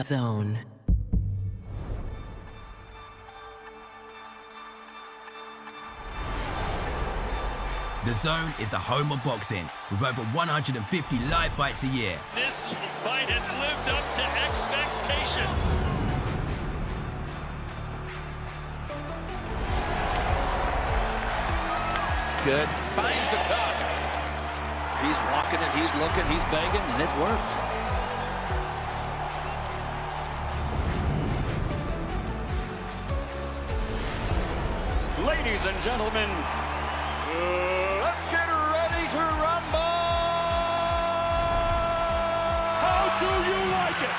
Dazn. Dazn is the home of boxing, with over 150 live fights a year. This fight has lived up to expectations. Good. Finds the tuck. He's walking it, he's looking, he's begging, and it's worked. Ladies and gentlemen, let's get ready to rumble! How do you like it?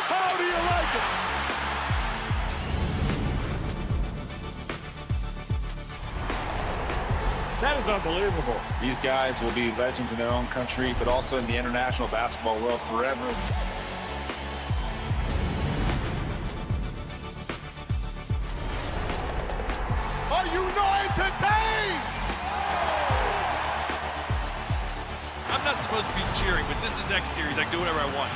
How do you like it? That is unbelievable. These guys will be legends in their own country, but also in the international basketball world forever. Are you not entertained? I'm not supposed to be cheering, but this is X Series. I can do whatever I want.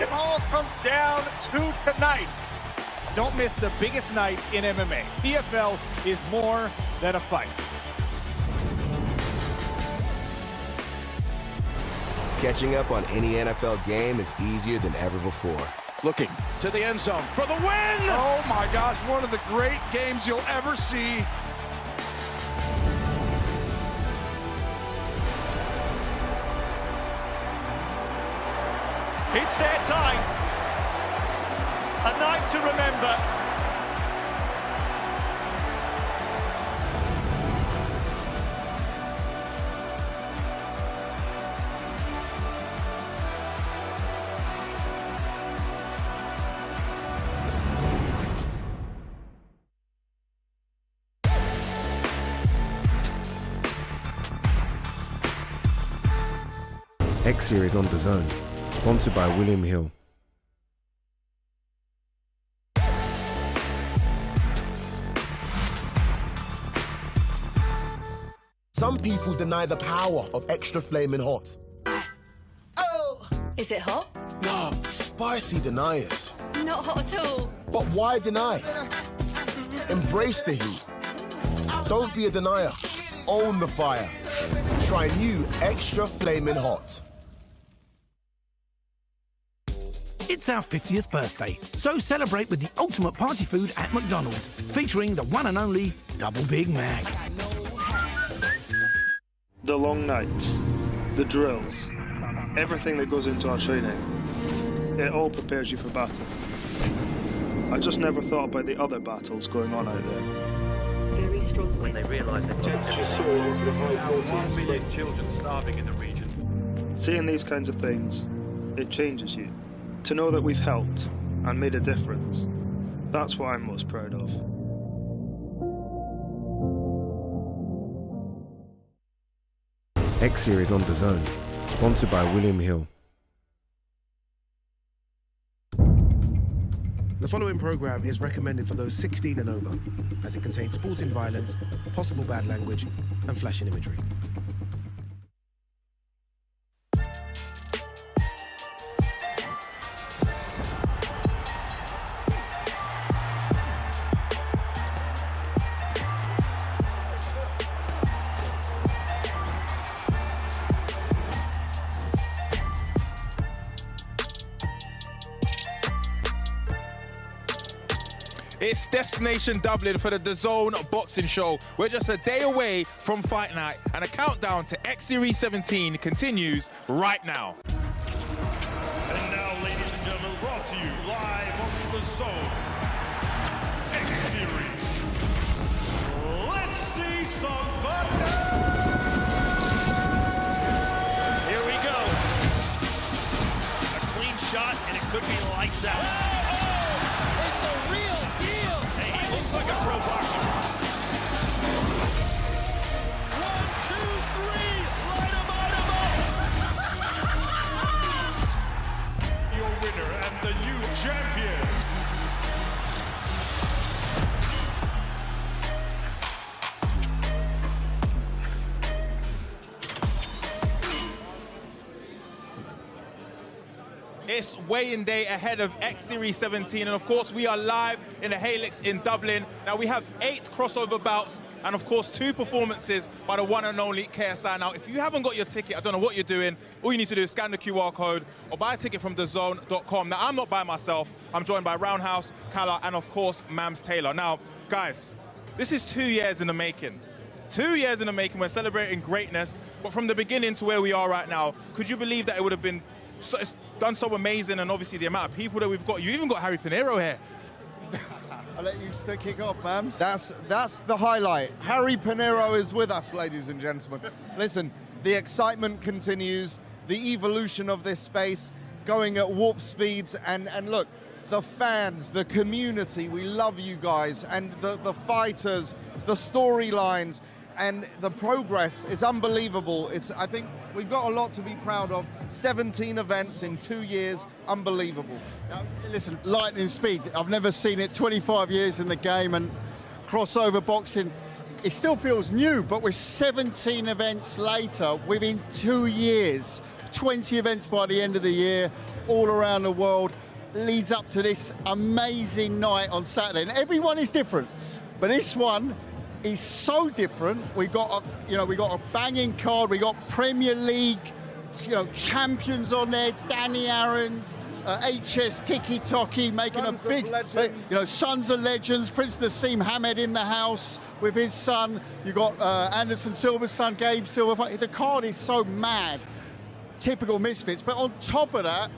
It all comes down to tonight. Don't miss the biggest night in MMA. PFL is more than a fight. Catching up on any NFL game is easier than ever before. Looking to the end zone for the win! Oh my gosh, one of the great games you'll ever see. It's their time. A night to remember. X Series on Dazn, sponsored by William Hill. Some people deny the power of extra flaming hot. Oh! Is it hot? No, spicy deniers. Not hot at all. But why deny? Embrace the heat. Don't be a denier. Own the fire. Try new extra flaming hot. It's our 50th birthday, so celebrate with the ultimate party food at McDonald's, featuring the one and only Double Big Mac. The long nights, the drills, everything that goes into our training, it all prepares you for battle. I just never thought about the other battles going on out there. Very strong When they realise that Just saw into the high 1 million children starving in the region. Seeing these kinds of things, it changes you. To know that we've helped and made a difference, that's what I'm most proud of. X Series on Dazn, sponsored by William Hill. The following program is recommended for those 16 and over, as it contains sporting violence, possible bad language, and flashing imagery. It's Destination Dublin for the Dazn Boxing Show. We're just a day away from fight night, and a countdown to X Series 17 continues right now. And now, ladies and gentlemen, brought to you live from the zone. X Series. Let's see some thunder. Here we go. A clean shot, and it could be lights out. It's the real deal. Hey, he looks like in pro boxing. 1, 2, 3, light 'em up. Your winner and the new champion. It's weigh-in day ahead of X Series 17, and of course we are live in the Helix in Dublin. Now we have 8 crossover bouts, and of course 2 performances by the one and only KSI. Now if you haven't got your ticket, I don't know what you're doing. All you need to do is scan the QR code or buy a ticket from Dazn.com. Now I'm not by myself. I'm joined by Roundhouse, Kala, and of course Mams Taylor. Now guys, this is 2 years in the making. 2 years in the making. We're celebrating greatness, but from the beginning to where we are right now, could you believe that it would have been done so amazing? And obviously the amount of people that we've got. You even got Harry Pinero here. I'll let you kick off, Mams. That's the highlight. Harry Pinero is with us, ladies and gentlemen. Listen, the excitement continues, the evolution of this space going at warp speeds, and look, the fans, the community, we love you guys, and the fighters, the storylines, and the progress is unbelievable. I think we've got a lot to be proud of. 17 events in 2 years, unbelievable. Listen, lightning speed. I've never seen it. 25 years in the game, and crossover boxing, it still feels new, but we're 17 events later within 2 years. 20 events by the end of the year, all around the world, leads up to this amazing night on Saturday. And everyone is different, but this one is so different. We got a banging card. We got Premier League, champions on there. Danny Aaron's, HS Tiki Toki making Sons a big, legends. Sons of Legends. Prince Nassim Hamed in the house with his son. You got Anderson Silva's son, Gabe Silva. The card is so mad. Typical Misfits. But on top of that,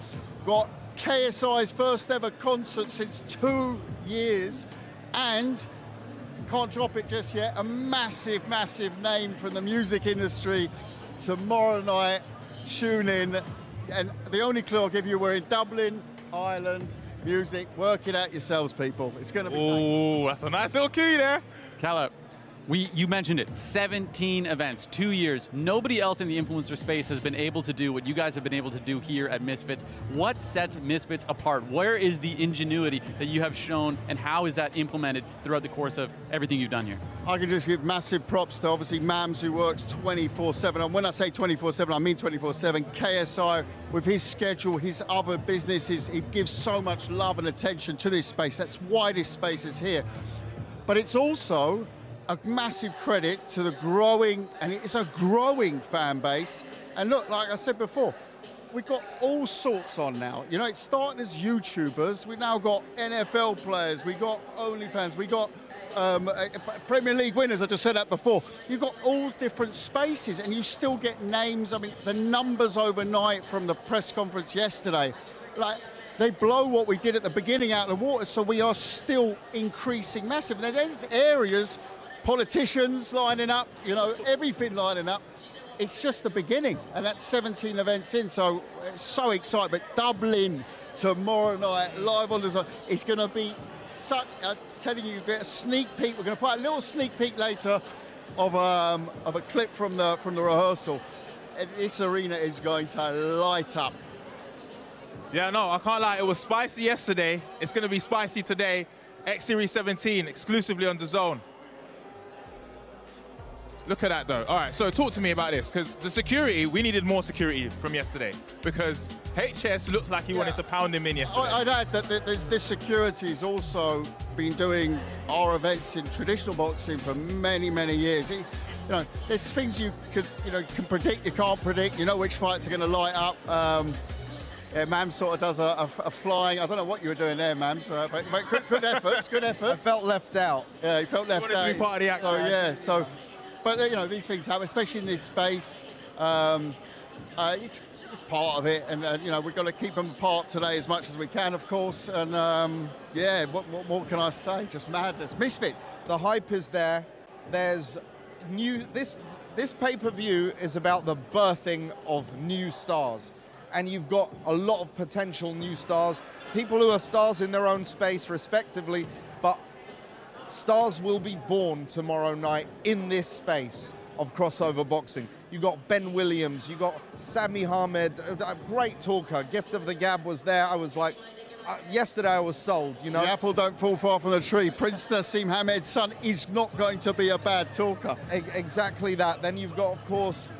got KSI's first ever concert since 2 years, and can't drop it just yet, a massive, massive name from the music industry tomorrow night. Tune in. And the only clue I'll give you, we're in Dublin, Ireland, music. Work it out yourselves, people. It's going to be Oh, that's a nice little key there. Calla, you mentioned it, 17 events, 2 years. Nobody else in the influencer space has been able to do what you guys have been able to do here at Misfits. What sets Misfits apart? Where is the ingenuity that you have shown, and how is that implemented throughout the course of everything you've done here? I can just give massive props to, obviously, Mams, who works 24/7. And when I say 24/7, I mean 24/7. KSI, with his schedule, his other businesses, he gives so much love and attention to this space. That's why this space is here. But it's also a massive credit to the growing, and it's a growing fan base. And look, like I said before, we've got all sorts on now. It started as YouTubers. We've now got NFL players. We got OnlyFans. We got Premier League winners. I just said that before. You've got all different spaces, and you still get names. I mean, the numbers overnight from the press conference yesterday, they blow what we did at the beginning out of the water. So we are still increasing massive. Now, there's areas, politicians lining up, everything lining up. It's just the beginning, and that's 17 events in, so it's so exciting. But Dublin tomorrow night, live on the Zone, it's going to be such, I'm telling you, get a sneak peek. We're going to put a little sneak peek later of a clip from the rehearsal. This arena is going to light up. Yeah, no, I can't lie. It was spicy yesterday. It's going to be spicy today. X Series 17, exclusively on Dazn. Look at that, though. All right, so talk to me about this, because the security, we needed more security from yesterday, because HS looks like he wanted to pound him in yesterday. I'd add that this security has also been doing our events in traditional boxing for many, many years. There's things you can predict, you can't predict. You know which fights are going to light up. Mams sort of does a flying. I don't know what you were doing there, Mams, but good efforts, good efforts. I felt left out. Yeah, he felt left out. To be part of the action. So yeah, but these things happen, especially in this space. It's part of it, and we've got to keep them apart today as much as we can, of course. And yeah, what more can I say? Just madness. Misfits. The hype is there. There's new. This pay-per-view is about the birthing of new stars. And you've got a lot of potential new stars, people who are stars in their own space respectively, but stars will be born tomorrow night in this space of crossover boxing. You got Ben Williams, you got Sami Hamed, a great talker. Gift of the Gab was there. I was like, yesterday I was sold, you know. The apple don't fall far from the tree. Prince Nassim Hamed's son is not going to be a bad talker. Exactly that. Then you've got, of course,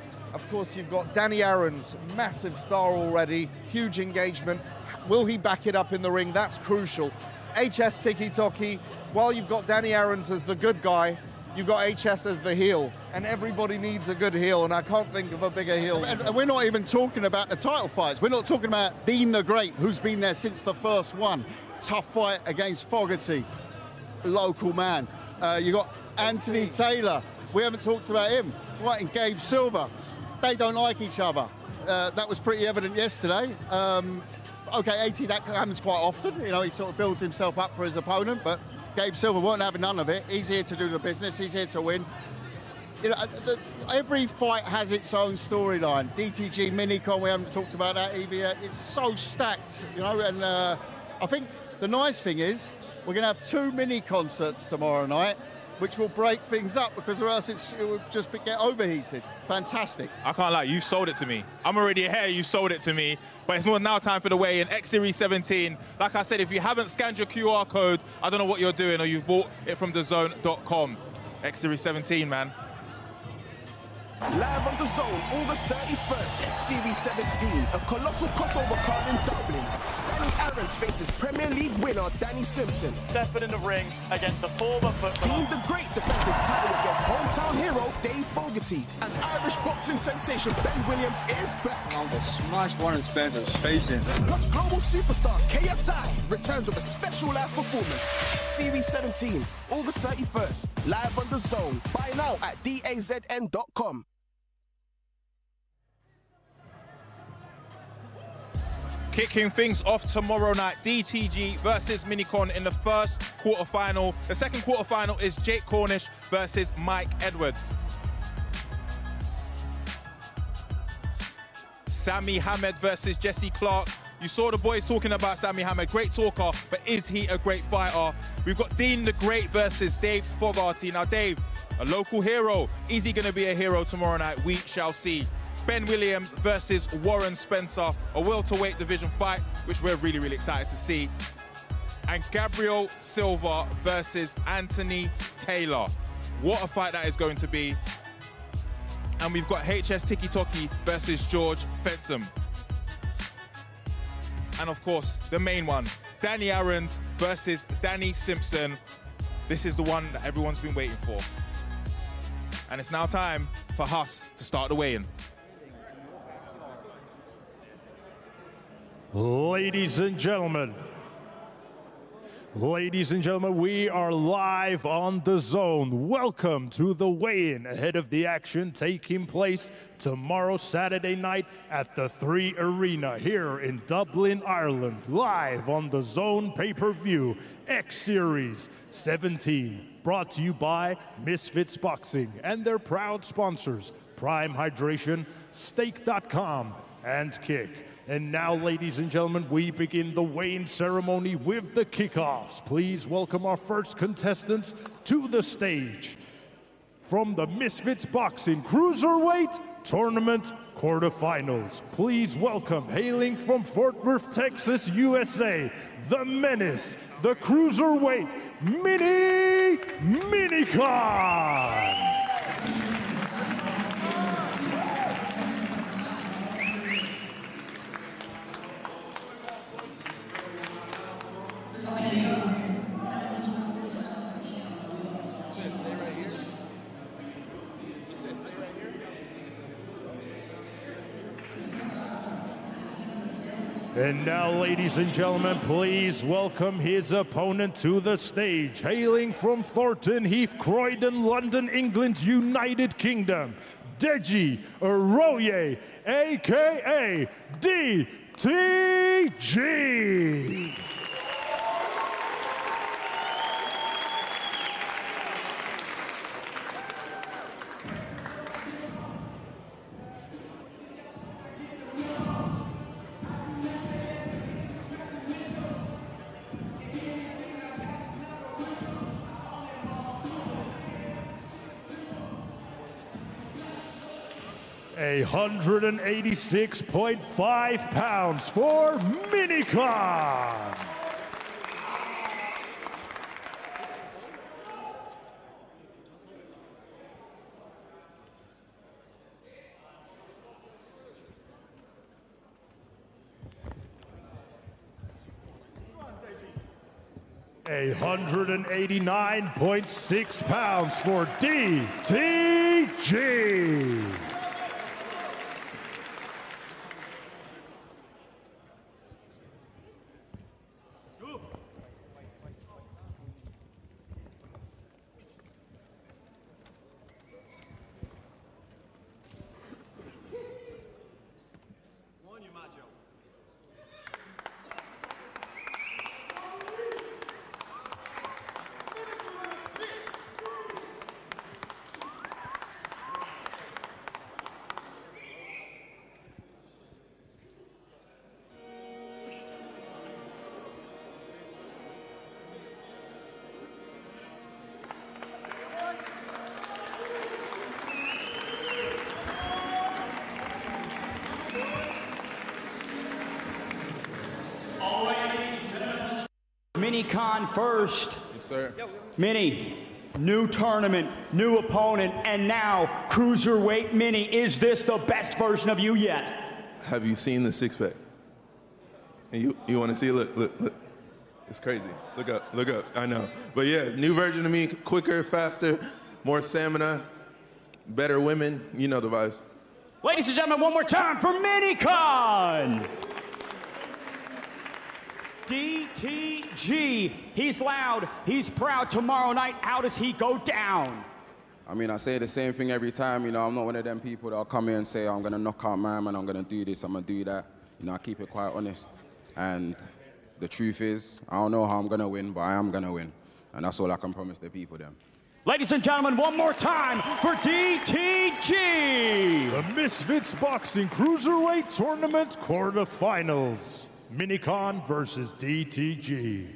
you've got Danny Aaron's massive star already, huge engagement. Will he back it up in the ring? That's crucial. HS Tiki Toki, while you've got Danny Aaron's as the good guy, you've got HS as the heel, and everybody needs a good heel, and I can't think of a bigger heel. And we're not even talking about the title fights. We're not talking about Dean the Great, who's been there since the first one. Tough fight against Fogarty, local man. You got Anthony Taylor. We haven't talked about him, fighting Gabe Silver. They don't like each other. That was pretty evident yesterday. Okay, 80, that happens quite often. You know, he sort of builds himself up for his opponent, but Gabe Silver won't have none of it. He's here to do the business. He's here to win. You know, every fight has its own storyline. DTG Minicon, we haven't talked about that either yet. It's so stacked, you know, and I think the nice thing is we're going to have 2 mini concerts tomorrow night, which will break things up, because or else it would just get overheated. Fantastic. I can't lie, you've sold it to me. I'm already here, you've sold it to me. But it's now time for the weigh-in, X Series 17. Like I said, if you haven't scanned your QR code, I don't know what you're doing, or you've bought it from Dazn.com. X Series 17, man. Live on the Zone, August 31st, X Series 17, a colossal crossover card in Dublin. Danny Aaron's faces Premier League winner Danny Simpson. Stepping in the ring against the former footballer. Dean the Great defends his title against hometown hero Dave Fogarty. And Irish boxing sensation Ben Williams is back. I'm gonna smash Warren Spencer's face in. Plus global superstar KSI returns with a special live performance. X Series 17, August 31st, live on the Zone. Buy now at dazn.com. Kicking things off tomorrow night, DTG versus Minicon in the first quarterfinal. The second quarterfinal is Jake Cornish versus Mike Edwards. Sami Hamed versus Jesse Clark. You saw the boys talking about Sami Hamed, great talker, but is he a great fighter? We've got Dean the Great versus Dave Fogarty. Now Dave, a local hero. Is he gonna be a hero tomorrow night? We shall see. Ben Williams versus Warren Spencer, a welterweight division fight, which we're really, really excited to see. And Gabriel Silva versus Anthony Taylor. What a fight that is going to be. And we've got HS Tiki Toki versus George Fetsum. And of course, the main one, Danny Aaron's versus Danny Simpson. This is the one that everyone's been waiting for. And it's now time for us to start the weigh-in. Ladies and gentlemen, we are live on the Zone. Welcome to the weigh-in ahead of the action taking place tomorrow, Saturday night at the 3 Arena here in Dublin, Ireland. Live on the Zone pay-per-view, X Series 17. Brought to you by Misfits Boxing and their proud sponsors, Prime Hydration, Steak.com, and Kick. And now, ladies and gentlemen, we begin the weigh-in ceremony with the kickoffs. Please welcome our first contestants to the stage. From the Misfits Boxing Cruiserweight Tournament Quarterfinals, please welcome, hailing from Fort Worth, Texas, USA, the menace, the Cruiserweight Minicon. And now, ladies and gentlemen, please welcome his opponent to the stage. Hailing from Thornton Heath, Croydon, London, England, United Kingdom, Deji Aroye, a.k.a. DTG. 186.5 pounds for Minicon. A 189.6 pounds for DTG. Minicon first. Yes, sir. Mini, new tournament, new opponent, and now Cruiserweight Mini. Is this the best version of you yet? Have you seen the six-pack? And you want to see it? Look. It's crazy. Look up. I know. But yeah, new version of me, quicker, faster, more stamina, better women. You know the vibes. Ladies and gentlemen, one more time for Minicon. DTG, he's loud, he's proud. Tomorrow night, how does he go down? I mean, I say the same thing every time. You know, I'm not one of them people that'll come here and say, I'm going to knock out my man, I'm going to do this, I'm going to do that. You know, I keep it quite honest. And the truth is, I don't know how I'm going to win, but I am going to win. And that's all I can promise the people then. Ladies and gentlemen, one more time for DTG. The Misfits Boxing Cruiserweight Tournament quarterfinals. Minicon versus DTG.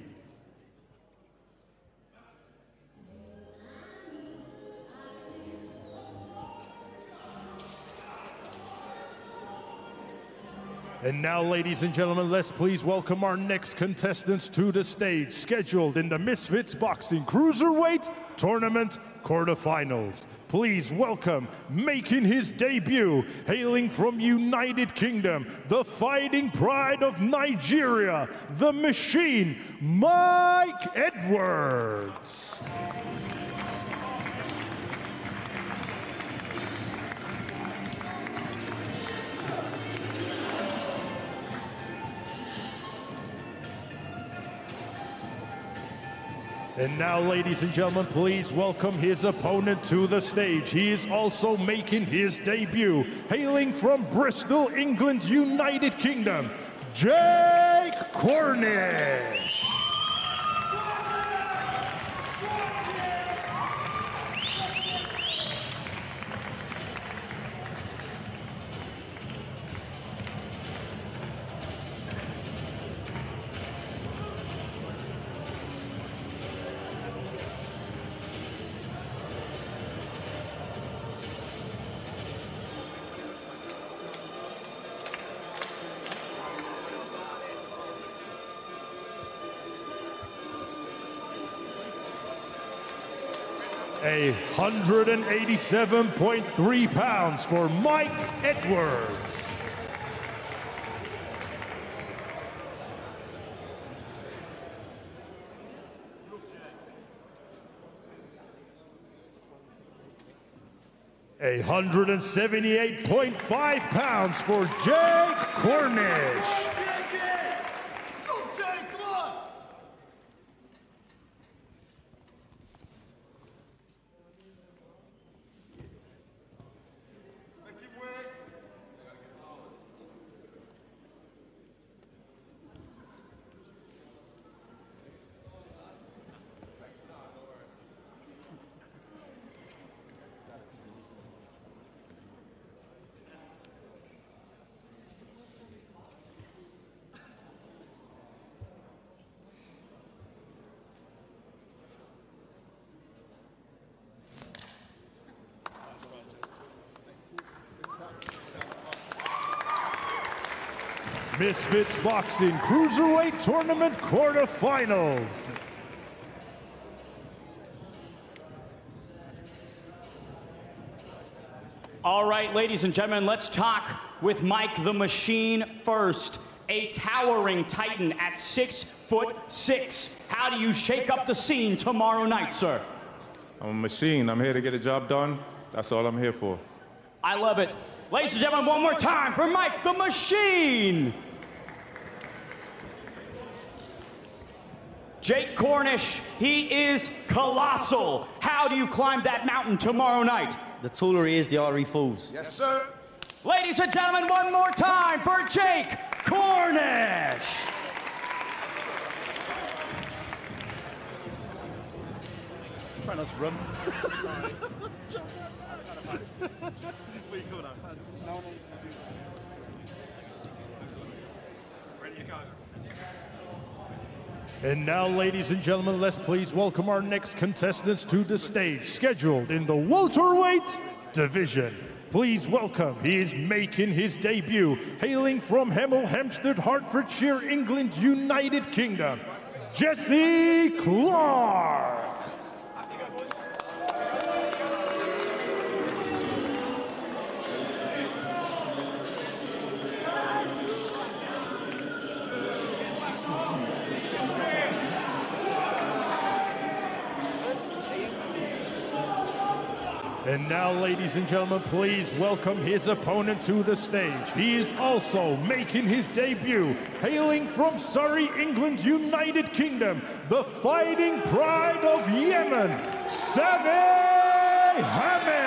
And now, ladies and gentlemen, let's please welcome our next contestants to the stage, scheduled in the Misfits Boxing Cruiserweight Tournament quarterfinals. Please welcome, making his debut, hailing from United Kingdom, the fighting pride of Nigeria, the Machine, Mike Edwards. And now, ladies and gentlemen, please welcome his opponent to the stage. He is also making his debut, hailing from Bristol, England, United Kingdom, Jake Cornish. A 187.3 pounds for Mike Edwards. A 178.5 pounds for Jake Cornish. Misfits Boxing Cruiserweight Tournament Quarterfinals. All right, ladies and gentlemen, let's talk with Mike the Machine first. A towering titan at 6'6". How do you shake up the scene tomorrow night, sir? I'm a machine. I'm here to get a job done. That's all I'm here for. I love it. Ladies and gentlemen, one more time for Mike the Machine. Jake Cornish, he is colossal. How do you climb that mountain tomorrow night? The taller he is, the harder he falls. Yes, sir. Ladies and gentlemen, one more time for Jake Cornish. Try not to run. And now, ladies and gentlemen, let's please welcome our next contestants to the stage, scheduled in the welterweight division. Please welcome, he is making his debut, hailing from Hemel Hempstead, Hertfordshire, England, United Kingdom, Jesse Clark. 'And now, ladies and gentlemen, please welcome his opponent to the stage. He is also making his debut, hailing from Surrey, England, United Kingdom, the fighting pride of Yemen, Sami Hamid.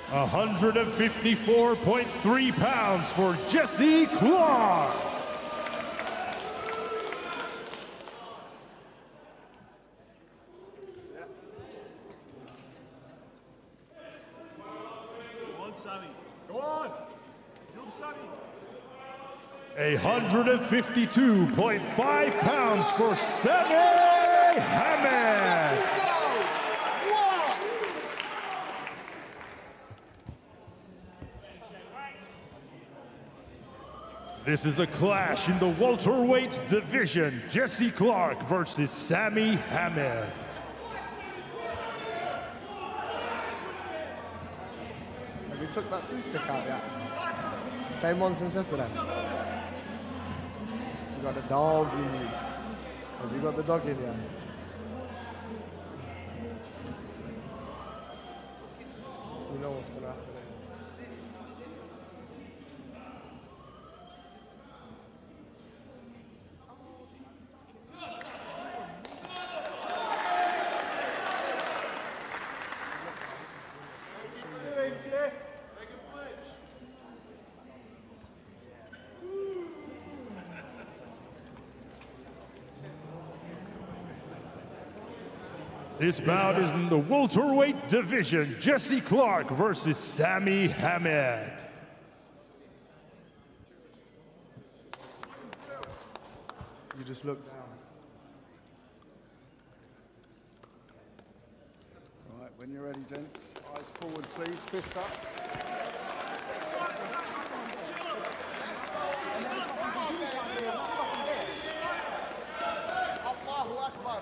154.3 pounds for Jesse Clark. Go on, Sammy. Go on. Do him, Sammy. 152.5 pounds for Sami Hamid. This is a clash in the welterweight division. Jesse Clark versus Sami Hamid. Have you took that toothpick out yet? Same one since yesterday. You got the dog in you. Have you got the dog in you? You know what's gonna happen. This bout is in the welterweight division. Jesse Clark versus Sami Hamid. You just look down. All right, when you're ready, gents. Eyes forward, please. Fists up. Allahu Akbar.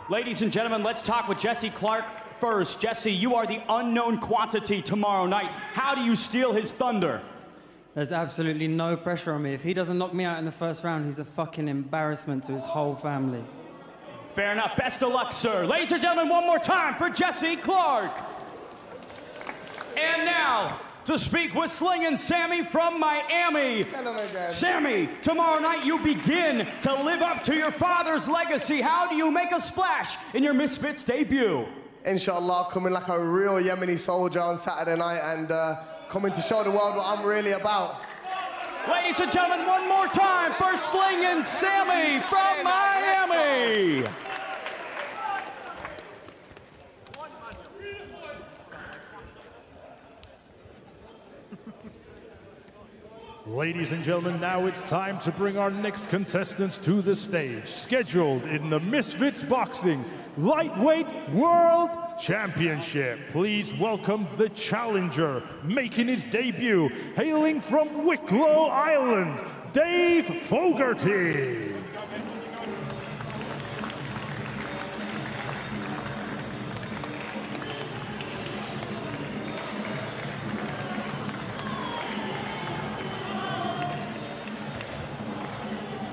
Ladies and gentlemen, let's talk with Jesse Clark first. Jesse, you are the unknown quantity tomorrow night. How do you steal his thunder? There's absolutely no pressure on me. If he doesn't knock me out in the first round, he's a fucking embarrassment to his whole family. Fair enough. Best of luck, sir. Ladies and gentlemen, one more time for Jesse Clark. And now, to speak with Slingin' Sammy from Miami. Sammy, tomorrow night you begin to live up to your father's legacy. How do you make a splash in your Misfits debut? inshallah, coming like a real Yemeni soldier on Saturday night and coming to show the world what I'm really about. Ladies and gentlemen, one more time for Slingin' Sammy from Miami. Ladies and gentlemen, now it's time to bring our next contestants to the stage. Scheduled in the Misfits Boxing Lightweight World Championship. Please welcome the challenger, making his debut, hailing from Wicklow Island, Dave Fogarty.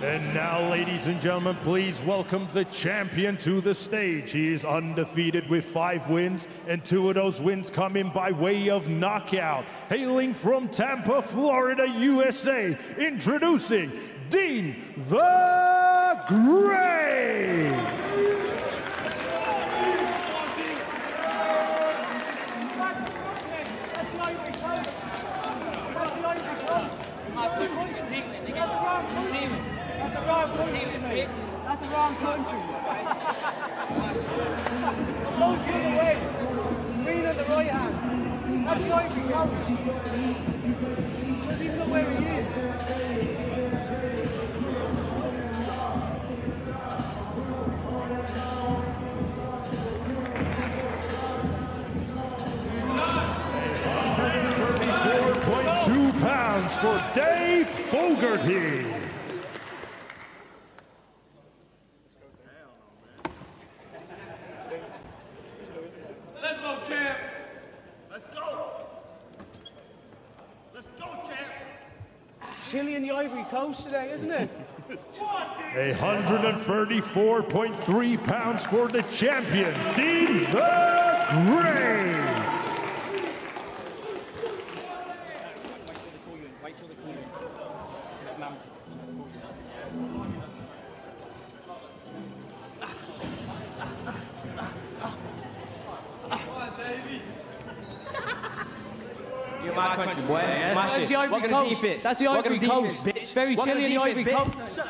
And now, ladies and gentlemen, please welcome the champion to the stage. He is undefeated with 5 wins, and 2 of those wins coming by way of knockout. Hailing from Tampa, Florida, USA, introducing Dean the Great. That's the wrong country. Goes the other way. Green on the right hand. That's the Ivory Coast. Doesn't even know where he is. £34.2 for Dave Fogarty. Let's go, champ. Let's go. Let's go, champ. Chilly in the Ivory Coast today, isn't it? 134.3 pounds for the champion, Dean the Great. You're my country, boy. Yes. That's the Ivory Coast. That's the Ivory Coast. It's very chilly in the Ivory Coast.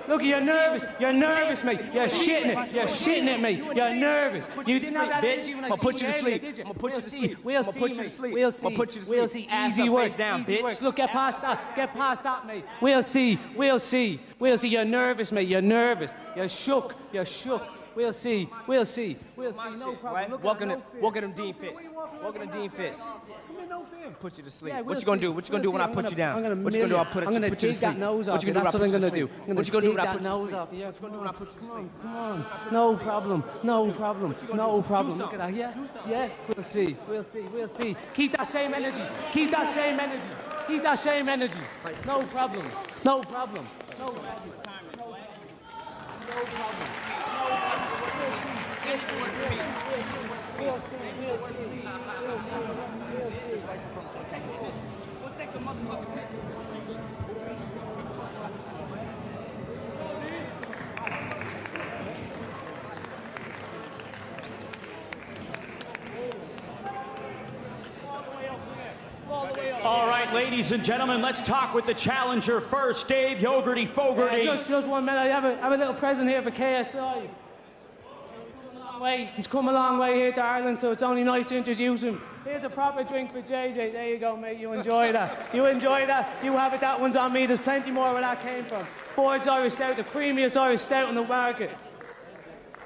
Look, you're nervous. You're nervous, mate. You're shitting it. You're shitting it, mate. You're nervous. You didn't have that energy when I put you to sleep. I'm gonna put you to sleep. We'll see. We'll see. We'll see. We'll see. Easy work. Down, bitch. Look, get past that. Get past that, mate. We'll see. We'll see. We'll see. You're nervous, mate. You're nervous. You're shook. You're shook. We'll see. We'll see. We'll see. No problem. Welcome to Dean Fitz. Welcome to Dean Fitz. Put you to sleep. Yeah, what you gonna do? What you gonna do when I put you down? What you gonna do? I'll put you to sleep. What you gonna do? That's what I'm gonna do. What you gonna do when I put you to sleep? What you gonna do when I put you to sleep? Come on. No problem. No problem. No problem. Look at that. Yeah. Yeah. We'll see. We'll see. We'll see. Keep that same energy. Keep that same energy. Keep that same energy. No problem. No problem. No problem. No problem. We'll see. We'll see. We'll take the motherfucking picture. All right, ladies and gentlemen, let's talk with the challenger first, Dave Fogarty. Just 1 minute. I have a little present here for KSI. He's come a long way here to Ireland, so it's only nice to introduce him. Here's a proper drink for JJ. There you go, mate. You enjoy that. You enjoy that. You have it. That one's on me. There's plenty more where that came from. Ford's Irish Stout, the creamiest Irish Stout in the market.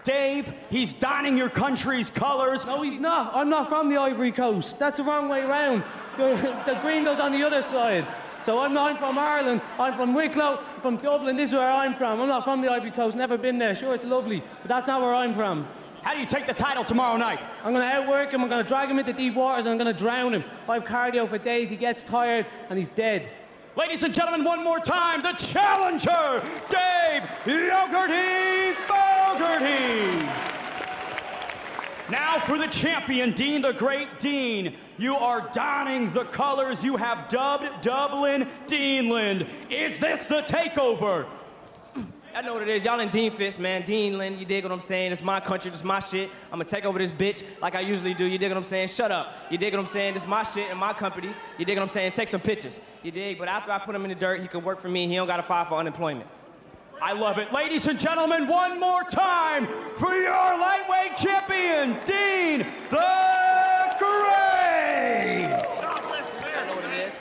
Dave, he's donning your country's colors. No, he's not. I'm not from the Ivory Coast. That's the wrong way round. The green goes on the other side. So I'm from Ireland. I'm from Wicklow. I'm from Dublin. This is where I'm from. I'm not from the Ivory Coast. Never been there. Sure, it's lovely, but that's not where I'm from. How do you take the title tomorrow night? I'm going to outwork him. I'm going to drag him into deep waters, and I'm going to drown him. I have cardio for days. He gets tired, and he's dead. Ladies and gentlemen, one more time, the challenger, Dave Fogarty. Now for the champion, Dean the Great. Dean, you are donning the colors you have dubbed Dublin Deanland. Is this the takeover? I know what it is. Y'all in Dean Fist, man. Dean, Lynn, you dig what I'm saying? It's my country, it's my shit. I'm gonna take over this bitch like I usually do. You dig what I'm saying? Shut up. You dig what I'm saying? This is my shit and my company. You dig what I'm saying? Take some pictures. You dig? But after I put him in the dirt, he can work for me. He don't gotta file for unemployment. I love it. Ladies and gentlemen, one more time for your lightweight champion, Dean the Great! I know what it is.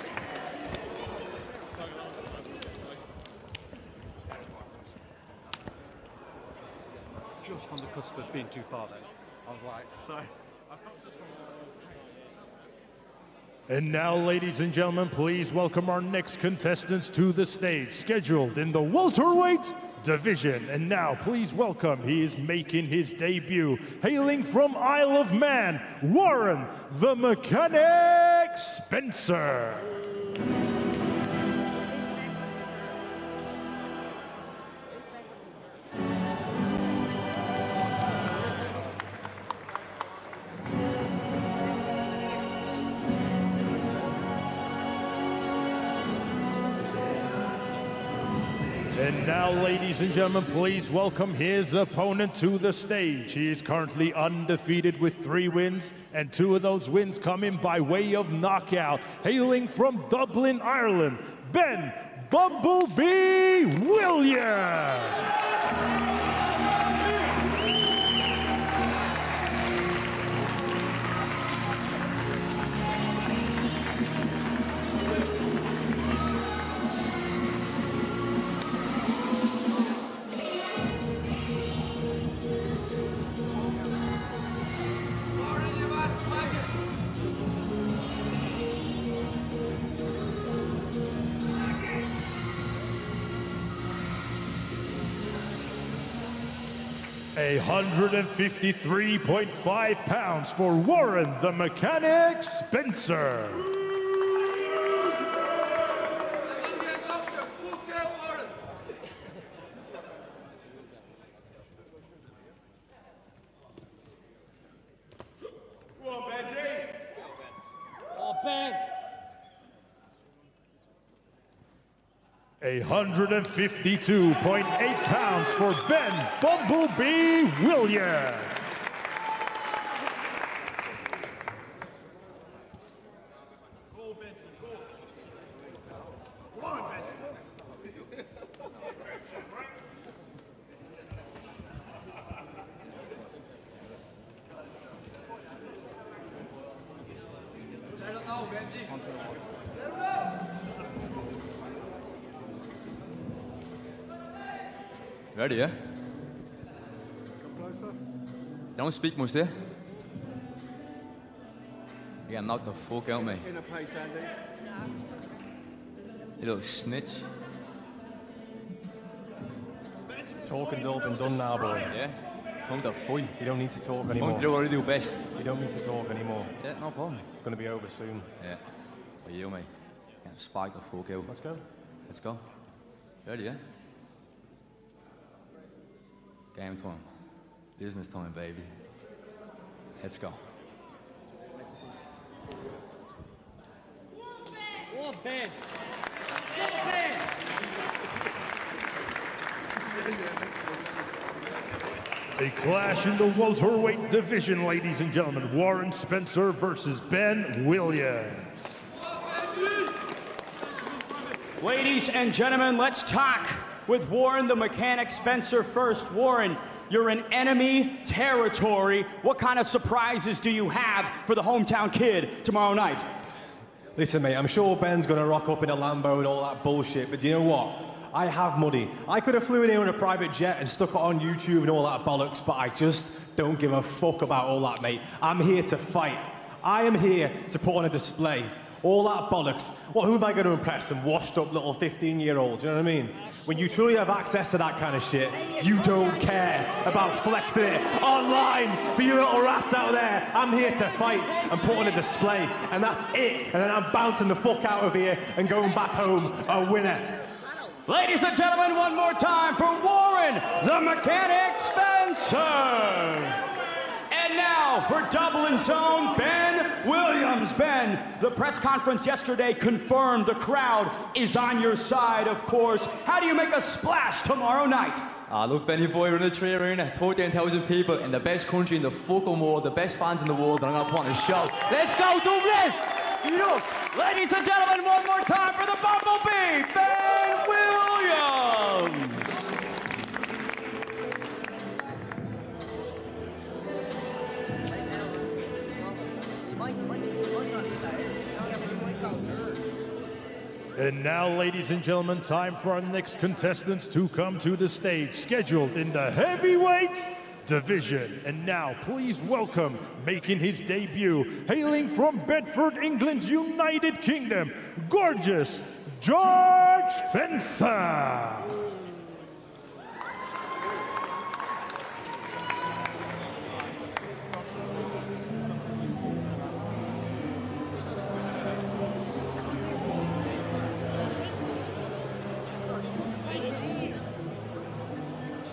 Just on the cusp of being too far then. I was like, sorry. And now, ladies and gentlemen, please welcome our next contestants to the stage, scheduled in the welterweight division. And now, please welcome, he is making his debut, hailing from Isle of Man, Warren the Mechanic Spencer. And now, ladies and gentlemen, please welcome his opponent to the stage. He is currently undefeated with 3 wins, and 2 of those wins coming by way of knockout. Hailing from Dublin, Ireland, Ben Bumblebee Williams. A 153.5 pounds for Warren the Mechanic Spencer. Come on, Benji. Oh, Ben. A 152.8 pounds for Ben Bumblebee Williams. Ready, yeah? Come closer. Don't speak much there. You got knocked the fuck out, mate. In a pace, Andy. You little snitch. Talking's all been done now, boy. Yeah? Time to fight. You don't need to talk anymore. Time to do what I do best. You don't need to talk anymore. Yeah, no problem. It's going to be over soon. Yeah. For you, mate. Can't spike the fuck out. Let's go. Let's go. Ready, yeah? Game time. Business time, baby. Let's go. Oh, Ben. Oh, Ben. A clash in the welterweight division, ladies and gentlemen. Warren Spencer versus Ben Williams. Ladies and gentlemen, let's talk with Warren the Mechanic Spencer first. Warren, you're in enemy territory. What kind of surprises do you have for the hometown kid tomorrow night? Listen, mate, I'm sure Ben's going to rock up in a Lambo and all that bullshit, but do you know what? I have money. I could have flew in here on a private jet and stuck it on YouTube and all that bollocks, but I just don't give a fuck about all that, mate. I'm here to fight. I am here to put on a display. All that bollocks. Well, who am I going to impress? Some washed up little 15-year-olds, you know what I mean? When you truly have access to that kind of shit, you don't care about flexing it online for you little rats out there. I'm here to fight and put on a display, and that's it. And then I'm bouncing the fuck out of here and going back home a winner. Ladies and gentlemen, one more time for Warren the Mechanic Spencer. And now for Dublin Zone, Ben Williams. Ben, the press conference yesterday confirmed the crowd is on your side, of course. How do you make a splash tomorrow night? Look, Benny boy, we're in the 3 Arena, 14,000 people in the best country in the fucking world, the best fans in the world, and I'm gonna put on a show. Let's go, Dublin! Ladies and gentlemen, one more time for the Bumblebee, Ben Williams! And now, ladies and gentlemen, time for our next contestants to come to the stage, scheduled in the heavyweight division. And now, please welcome, making his debut, hailing from Bedford, England, United Kingdom, gorgeous George Fencer.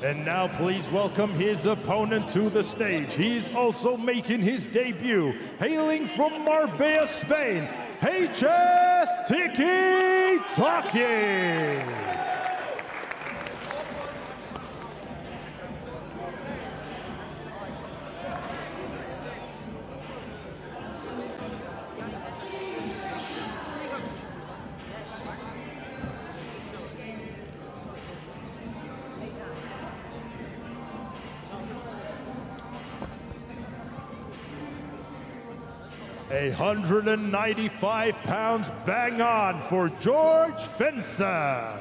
'And now please welcome his opponent to the stage. He's also making his debut, hailing from Marbella, Spain, HS Tiki Taki. 195 pounds bang on for George Fencer.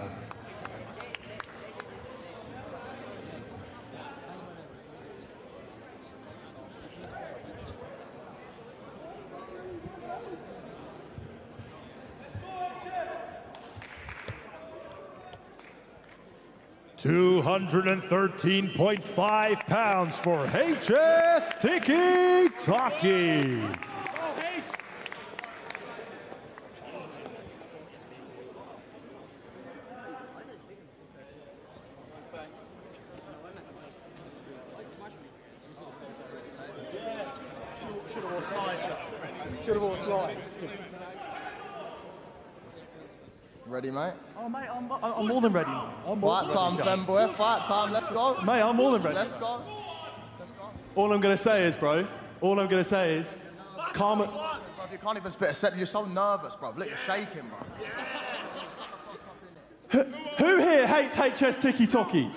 $213.5 pounds for HS Tiki Taki. Should have all slide. Ready, mate? Oh, mate, I'm more than ready. Fight time, femboy. Fight time. Let's go. Mate, I'm more than ready. Let's go. All I'm going to say is, bro, calm it. Bro, you can't even spit a set. You're so nervous, bro. Look, you're shaking, bro. Who here hates HS Tiki Taki?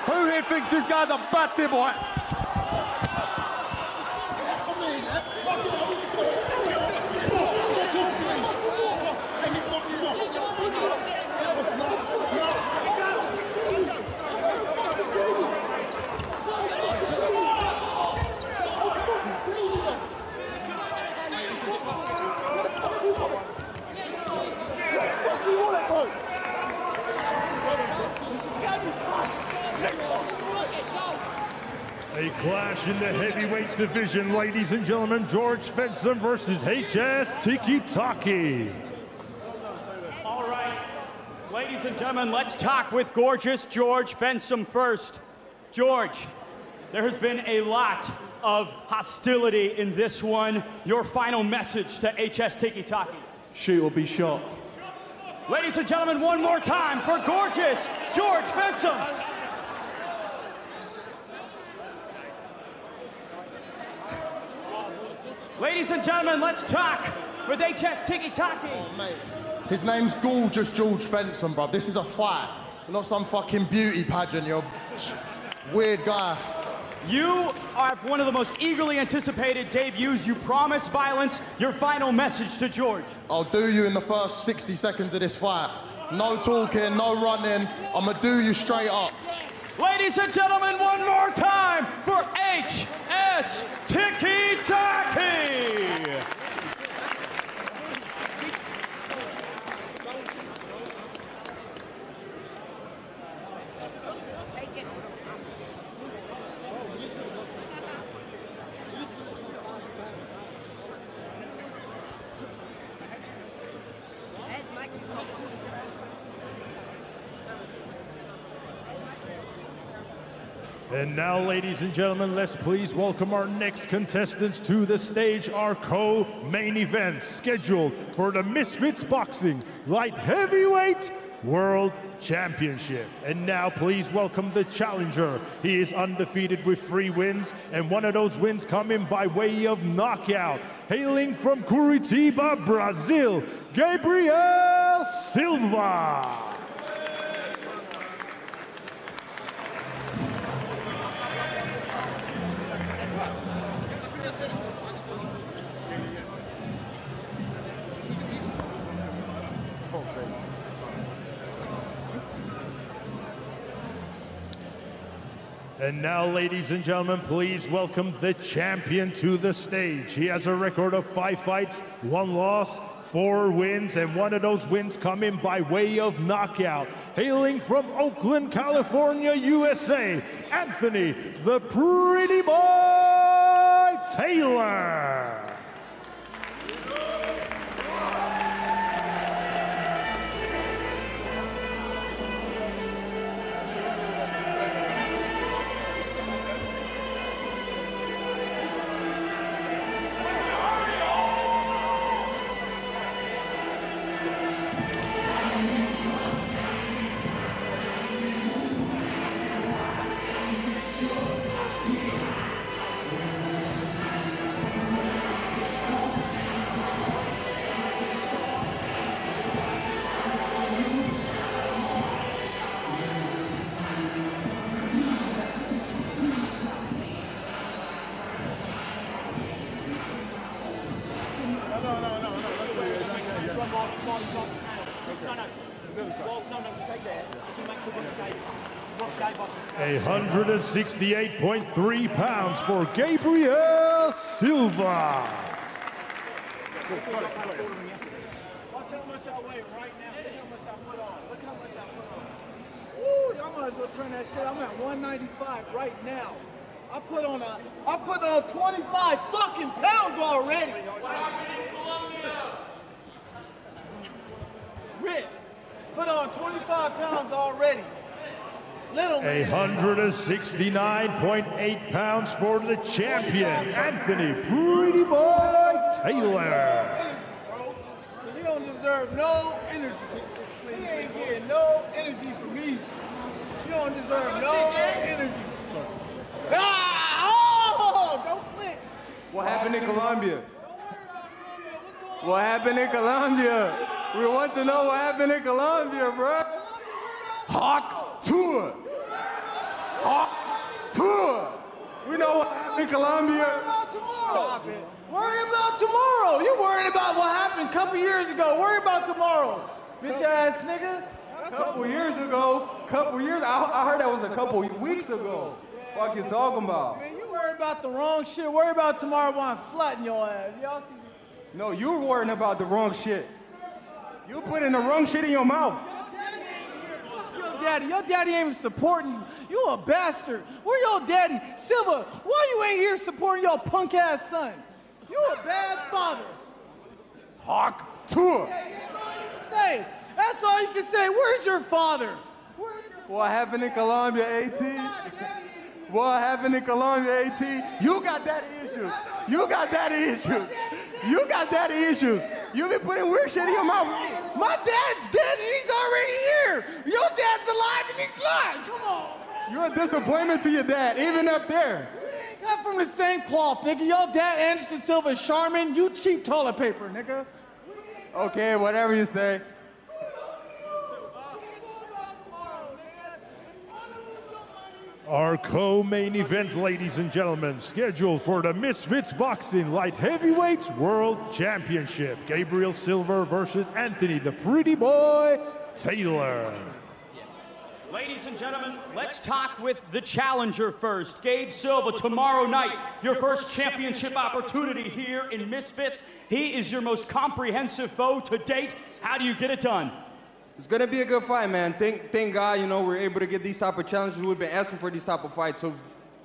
Who here thinks this guy's a batty boy? A clash in the heavyweight division, ladies and gentlemen. George Fencer versus HS Tiki Taki. All right, ladies and gentlemen, let's talk with gorgeous George Fencer first. George, there has been a lot of hostility in this one. Your final message to HS Tiki Taki. Shoot or be shot. Ladies and gentlemen, one more time for gorgeous George Fencer. Ladies and gentlemen, let's talk with HS Tiki Taki. Oh, mate. His name's gorgeous George Fencer, bro. This is a fight, not some fucking beauty pageant, you weird guy. You are one of the most eagerly anticipated debuts. You promise violence. Your final message to George. I'll do you in the first 60 seconds of this fight. No talking, no running. I'ma do you straight up. Ladies and gentlemen, one more time for HS Tiki Taki. And now, ladies and gentlemen, let's please welcome our next contestants to the stage, our co-main event scheduled for the Misfits Boxing Light Heavyweight World Championship. And now, please welcome the challenger. He is undefeated with 3 wins, and one of those wins coming by way of knockout. Hailing from Curitiba, Brazil, Gabriel Silva. And now, ladies and gentlemen, please welcome the champion to the stage. He has a record of 5 fights, 1 loss, 4 wins, and one of those wins coming by way of knockout. Hailing from Oakland, California, USA, Anthony, the Pretty Boy Taylor. A 168.3 pounds for Gabriel Silva. Watch how much I weigh right now. Look how much I put on. Look how much I put on. Woo, y'all might as well turn that shit. I'm at 195 right now. I put on 25 fucking pounds already. Rip, put on 25 pounds already. Little man. 169.8 pounds for the champion, Anthony Pretty Boy Taylor. You don't deserve no energy. You ain't getting no energy from me. You don't deserve no energy. Oh, don't flick. What happened in Colombia? What happened in Colombia? We want to know what happened in Colombia, bro. Hawk Tour. Hawk Tour. We know what happened in Colombia. Stop it. Worry about tomorrow. You worried about what happened a couple years ago. Worry about tomorrow. Bitch ass nigga. Couple years ago. I heard that was a couple weeks ago. What you talking about? Man, you worry about the wrong shit. Worry about tomorrow while I'm flattening your ass. Y'all see this? No, you're worrying about the wrong shit. You putting the wrong shit in your mouth. What's your daddy? Your daddy ain't even supporting you. You a bastard. Where your daddy? Silva, why you ain't here supporting your punk ass son? You a bad father. Hawk Tour. Say, that's all you can say. Where's your father? What happened in Colombia, AT? What happened in Colombia, AT? You got daddy issues. You got daddy issues. You got daddy issues. You been putting weird shit in your mouth. My dad's dead and he's already here. Your dad's alive and he's lying. Come on. You're a disappointment to your dad, even up there. We cut from the same cloth, nigga. Your dad, Anderson Silva, is Charmin. You cheap toilet paper, nigga. Okay, whatever you say. Our co-main event, ladies and gentlemen, scheduled for the Misfits Boxing Light Heavyweights World Championship. Gabriel Silva versus Anthony, the Pretty Boy Taylor. Ladies and gentlemen, let's talk with the challenger first. Gabe Silva, tomorrow night, your first championship opportunity here in Misfits. He is your most comprehensive foe to date. How do you get it done? It's gonna be a good fight, man. Thank God, you know, we're able to get these type of challenges. We've been asking for these type of fights, so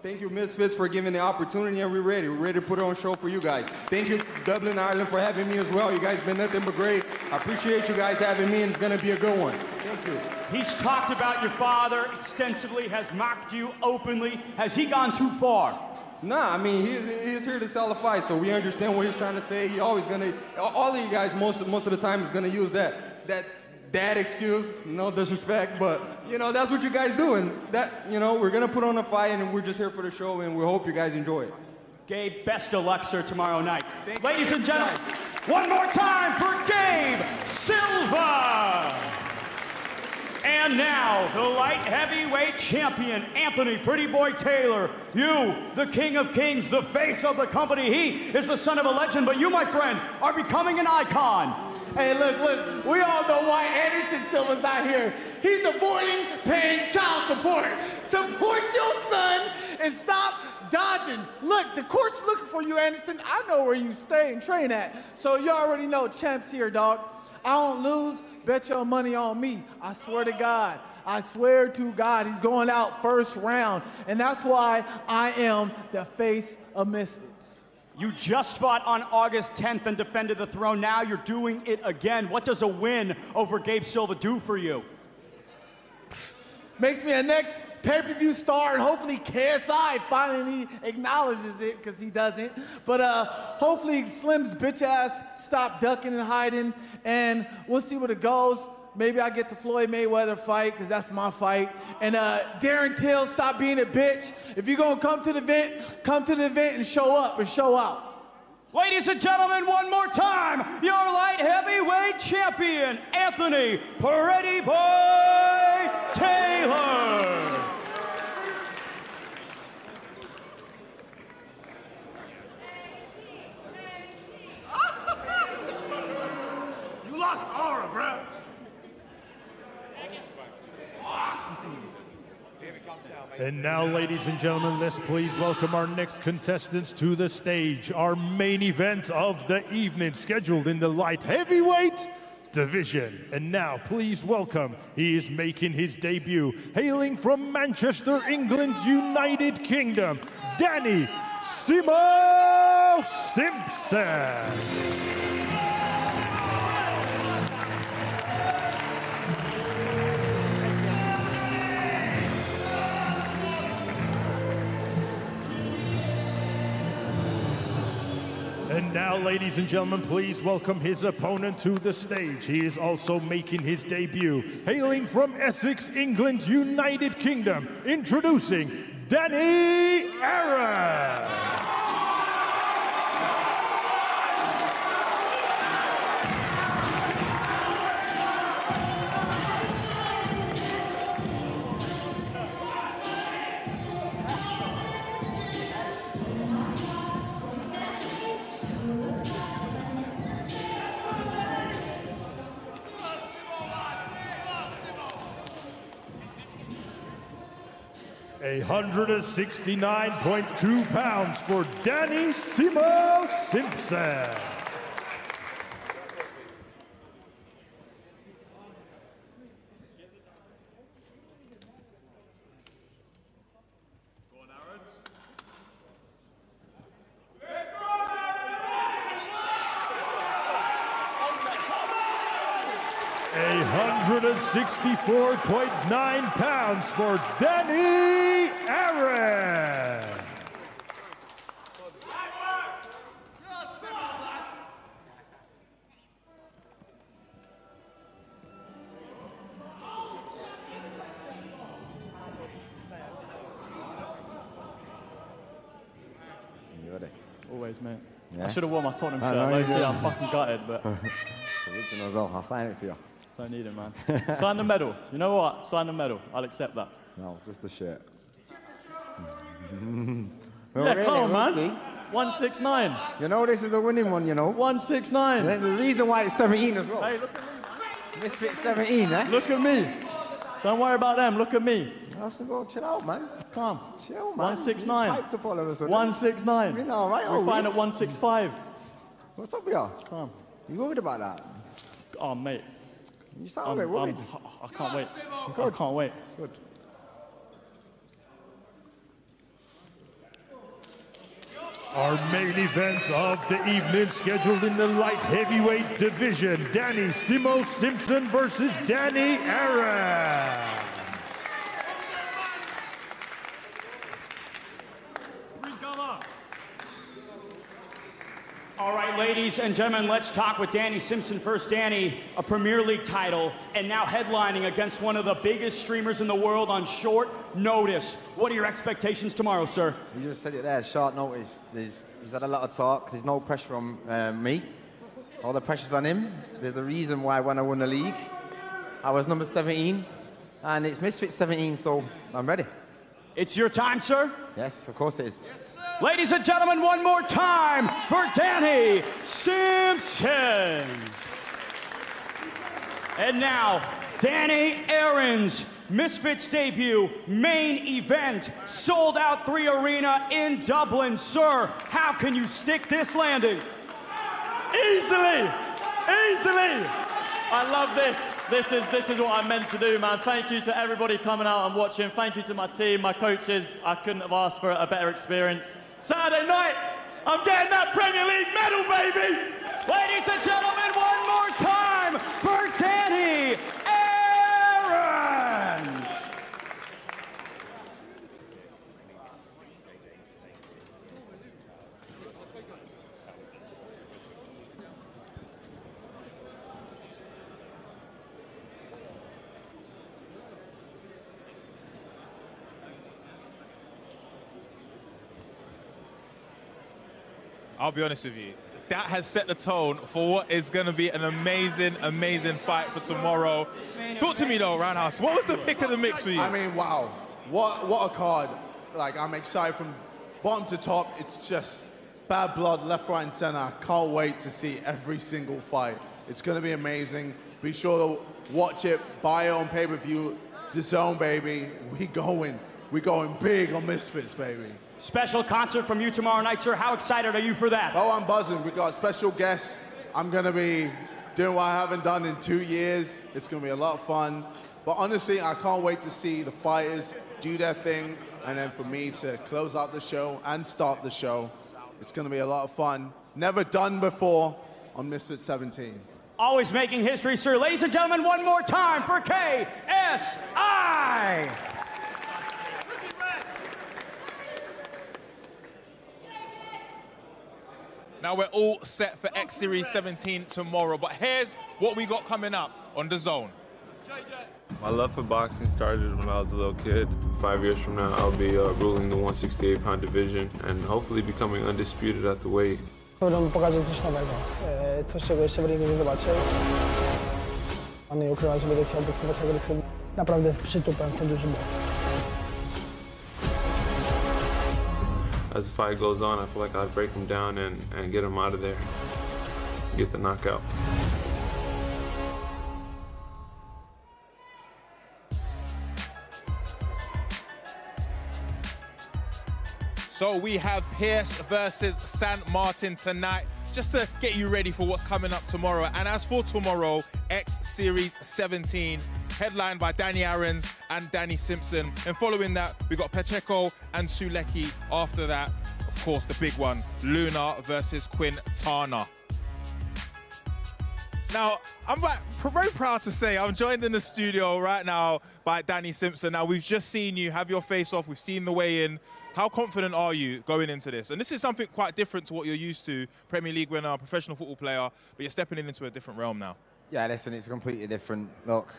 Thank you, Misfits, for giving the opportunity, and we're ready. We're ready to put on a show for you guys. Thank you, Dublin, Ireland, for having me as well. You guys been nothing but great. I appreciate you guys having me, and it's going to be a good one. Thank you. He's talked about your father extensively, has mocked you openly. Has he gone too far? Nah, I mean, he's here to sell a fight, so we understand what he's trying to say. He always going to, all of you guys, most of the time, is going to use that dad excuse, no disrespect, but, you know, that's what you guys doing. That, you know, we're going to put on a fight, and we're just here for the show, and we hope you guys enjoy it. Gabe, best of luck, sir, tomorrow night. Ladies and gentlemen, one more time for Gabe Silva. And now, the light heavyweight champion, Anthony Pretty Boy Taylor. You, the king of kings, the face of the company. He is the son of a legend, but you, my friend, are becoming an icon. Hey, look, we all know why Anderson Silva's not here. He's avoiding paying child support. Support your son and stop dodging. Look, the court's looking for you, Anderson. I know where you stay and train at. So you already know champ's here, dog. I don't lose. Bet your money on me. I swear to God. I swear to God, he's going out first round. And that's why I am the face of Misfits. You just fought on August 10th and defended the throne. Now you're doing it again. What does a win over Gabe Silva do for you? Makes me a next pay-per-view star, and hopefully KSI finally acknowledges it, because he doesn't. But hopefully Slim's bitch ass stop ducking and hiding, and we'll see where it goes. Maybe I get the Floyd Mayweather fight, because that's my fight. And Darren Till, stop being a bitch. If you're going to come to the event and show up and show out. Ladies and gentlemen, one more time, your light heavyweight champion, Anthony Pretty Boy Taylor. You lost aura, bro. And now, ladies and gentlemen, let's please welcome our next contestants to the stage. Our main event of the evening, scheduled in the light heavyweight division. And now, please welcome, he is making his debut, hailing from Manchester, England, United Kingdom, Danny Simo Simpson. And now, ladies and gentlemen, please welcome his opponent to the stage. He is also making his debut, hailing from Essex, England, United Kingdom, introducing Danny Aaron. 169.2 pounds for Danny Simo Simpson. A 164.9 pounds for Danny Aaron. Always, mate. Yeah? I should have worn my Tottenham I shirt. know, Like, you yeah, I'm did. fucking gutted, but Original as well. I'll sign it for you. don't need it, man. Sign the medal. You know what? Sign the medal. I'll accept that. No, just the shirt. Yeah, come on, man. See. 169. You know this is the winning one, you know. 169. There's a reason why it's 17 as well. Hey, look at me, man. Misfits 17, eh? Look at me. Don't worry about them. Look at me. I have to go chill out, man. Come. Chill, man. 169. You hyped up all of a sudden. 169. You know, all right, We're fine at 165. What's up with you? Come. You worried about that? Oh, mate. You sound a bit worried. I can't wait. Good. I can't wait. Good. Our main event of the evening, scheduled in the light heavyweight division, Danny Simpson versus Danny Aaron. All right, ladies and gentlemen, let's talk with Danny Simpson first. Danny, a Premier League title, and now headlining against one of the biggest streamers in the world on short notice. What are your expectations tomorrow, sir? You just said it there, short notice. He's had a lot of talk. There's no pressure on me. All the pressure's on him. There's a reason why when I won the league, I was number 17, and it's Misfits 17, so I'm ready. It's your time, sir? Yes, of course it is. Ladies and gentlemen, one more time for Danny Simpson. And now, Danny Aaron's Misfits debut, main event, sold out 3 Arena in Dublin. Sir, how can you stick this landing? Easily! Easily! I love this. This is what I'm meant to do, man. Thank you to everybody coming out and watching. Thank you to my team, my coaches. I couldn't have asked for a better experience. Saturday night, I'm getting that Premier League medal, baby! Ladies and gentlemen, one more time for Danny Aaron! I'll be honest with you, that has set the tone for what is going to be an amazing, amazing fight for tomorrow. Talk to me though, Roundhouse. What was the pick of the mix for you? I mean, wow. What a card. Like, I'm excited from bottom to top. It's just bad blood, left, right, and center. I can't wait to see every single fight. It's going to be amazing. Be sure to watch it, buy it on pay-per-view. Dazn, baby. We going big on Misfits, baby. Special concert from you tomorrow night, sir. How excited are you for that? Oh, I'm buzzing. We got special guests. I'm going to be doing what I haven't done in 2 years. It's going to be a lot of fun. But honestly, I can't wait to see the fighters do their thing, and then for me to close out the show and start the show. It's going to be a lot of fun. Never done before on Misfits 17. Always making history, sir. Ladies and gentlemen, one more time for KSI! Now we're all set for X Series 17 tomorrow, but here's what we got coming up on Dazn. My love for boxing started when I was a little kid. 5 years from now, I'll be ruling the 168-pound division and hopefully becoming undisputed at the weight. Pokażę coś nowego, coś czego jeszcze w ringu nie zobaczę. Nie ukrywam, że będę chciał boksować agresywnie. Naprawdę z przytupem ten duży boss. As the fight goes on, I feel like I'd break him down and get him out of there, get the knockout. So we have Pierce versus San Martin tonight, just to get you ready for what's coming up tomorrow. And as for tomorrow, X Series 17, headlined by Danny Aaron and Danny Simpson. And following that, we got Pacheco and Sulecki. After that, of course, the big one, Luna versus Quintana. Now, I'm very proud to say I'm joined in the studio right now by Danny Simpson. Now, we've just seen you have your face off. We've seen the weigh-in. How confident are you going into this? And this is something quite different to what you're used to, Premier League winner, professional football player, but you're stepping into a different realm now. Yeah, listen, it's completely different. Look,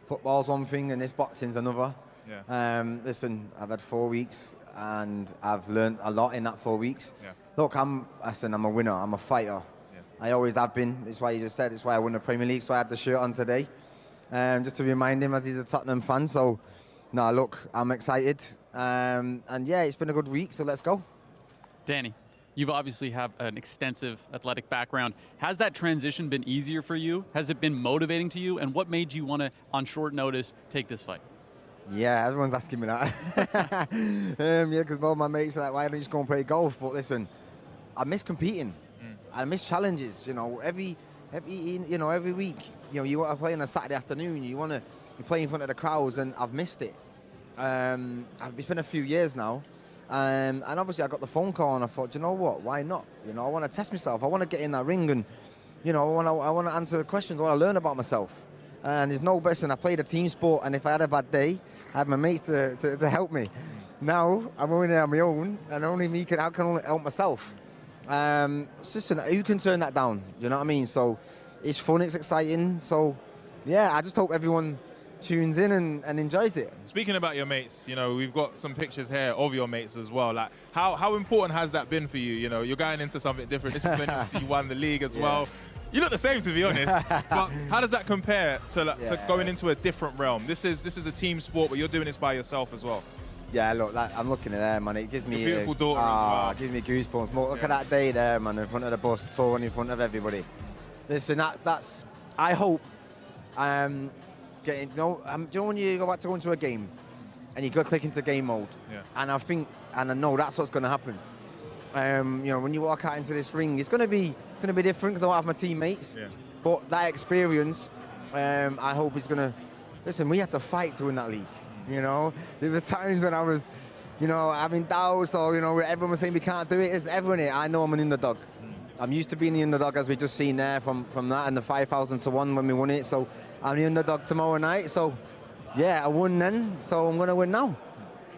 football's one thing and this boxing's another. Yeah. Listen, I've had 4 weeks and I've learned a lot in that 4 weeks. Yeah. Look, I'm a winner, I'm a fighter. Yeah. I always have been. That's why you just said, it's why I won the Premier League, so I had the shirt on today. Just to remind him, as he's a Tottenham fan. So, no, look, I'm excited. And yeah, it's been a good week, so let's go. Danny, you've obviously have an extensive athletic background. Has that transition been easier for you? Has it been motivating to you? And what made you want to, on short notice, take this fight? Yeah, everyone's asking me that. Yeah, because all my mates are like, why don't you just go and play golf? But listen, I miss competing. I miss challenges. You know, every week. You know, you want to play on a Saturday afternoon. You play in front of the crowds, and I've missed it. It's been a few years now, And obviously I got the phone call and I thought, you know what, why not? You know, I want to test myself. I want to get in that ring and, you know, I want to answer questions. I want to learn about myself. And there's no best than I played a team sport, and if I had a bad day, I had my mates to help me. Now I'm only there on my own, and only me can only help myself. Listen, who can turn that down? You know what I mean? So it's fun, it's exciting. So yeah, I just hope everyone tunes in and enjoys it. Speaking about your mates, you know, we've got some pictures here of your mates as well. Like, how important has that been for you? You know, you're going into something different. This is when you won the league as well. You look the same, to be honest. But how does that compare to going into a different realm? This is a team sport, but you're doing this by yourself as well. Yeah, look, I'm looking at there, man. It gives me your beautiful daughter as well. It gives me goosebumps. Look at that day there, man, in front of the bus, touring in front of everybody. Listen, that's. I hope. Do you know when you go back to go into a game, and you go click into game mode, and I know that's what's going to happen. You know, when you walk out into this ring, it's going to be different because I don't have my teammates. Yeah. But that experience, I hope it's going to. Listen, we had to fight to win that league. You know, there were times when I was, you know, having doubts, or you know, everyone was saying we can't do it. It's everyone here. I know I'm an underdog. I'm used to being the underdog, as we just seen there from that and the 5,000 to 1 when we won it. So I'm the underdog tomorrow night. So yeah, I won then. So I'm going to win now.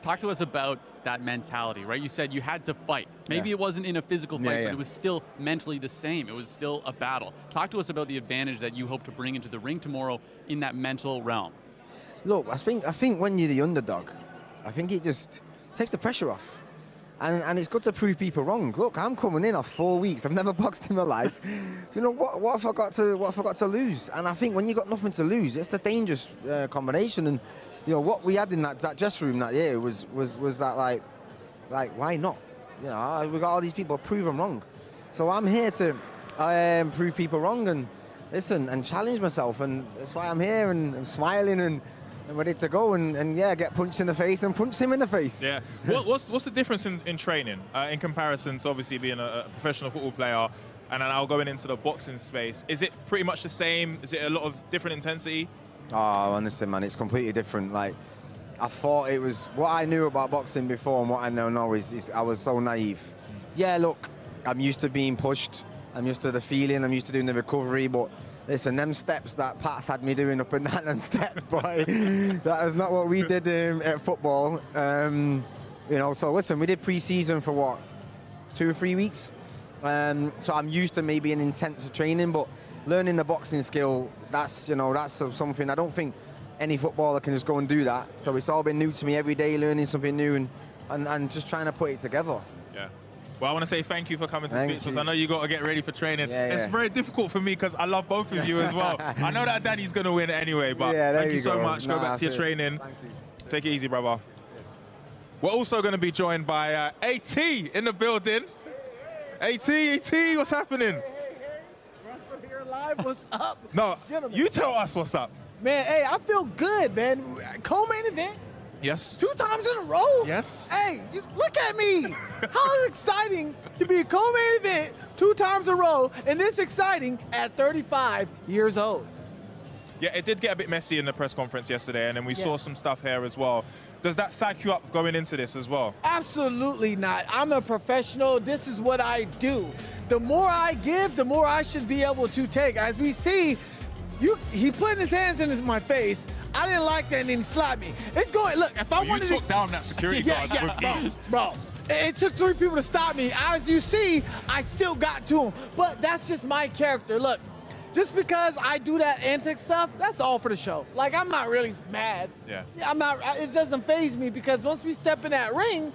Talk to us about that mentality, right? You said you had to fight. Maybe it wasn't in a physical fight, but it was still mentally the same. It was still a battle. Talk to us about the advantage that you hope to bring into the ring tomorrow in that mental realm. Look, I think when you're the underdog, I think it just takes the pressure off. And it's good to prove people wrong. Look, I'm coming in off 4 weeks. I've never boxed in my life. You know, what have I got to lose? And I think when you've got nothing to lose, it's the dangerous combination. And you know what we had in that dressing room that year was that like why not? You know, we got all these people prove them wrong. So I'm here to prove people wrong and listen and challenge myself, and that's why I'm here and I'm smiling and ready to go and get punched in the face and punch him in the face. Yeah. What's the difference in training in comparison to obviously being a professional football player and then now going into the boxing space? Is it pretty much the same? Is it a lot of different intensity? Oh, honestly, man, it's completely different. Like, I thought it was what I knew about boxing before, and what I know now is I was so naive. Yeah, look, I'm used to being pushed. I'm used to the feeling. I'm used to doing the recovery. But listen, them steps that Pat's had me doing up and down them steps, boy, that is not what we did at football. You know, so listen, we did pre-season for what, 2 or 3 weeks. So I'm used to maybe an intensive training, but learning the boxing skill, that's something I don't think any footballer can just go and do that. So it's all been new to me every day, learning something new and just trying to put it together. Yeah. Well, I want to say thank you for coming to speak to us. I know you got to get ready for training. It's very difficult for me because I love both of you as well. I know that Danny's going to win anyway, but thank you so much. Go back to your training. Take it easy, brother. We're also going to be joined by AT in the building. AT, what's happening? Live, what's up? No, you tell us what's up. Man, hey, I feel good, man. Co-main event. Yes. 2 times in a row. Yes. Hey, look at me. How exciting to be a co-main event 2 times in a row, and this exciting at 35 years old. Yeah, it did get a bit messy in the press conference yesterday, and then we saw some stuff here as well. Does that psych you up going into this as well? Absolutely not. I'm a professional. This is what I do. The more I give, the more I should be able to take. As we see, he put his hands in my face. I didn't like that, and then he slapped me. It's going, look, if I wanted to... You took down that security guard with ease. Bro, it took 3 people to stop me. As you see, I still got to him. But that's just my character. Look, just because I do that antic stuff, that's all for the show. Like, I'm not really mad. Yeah. I'm not, it doesn't faze me because once we step in that ring,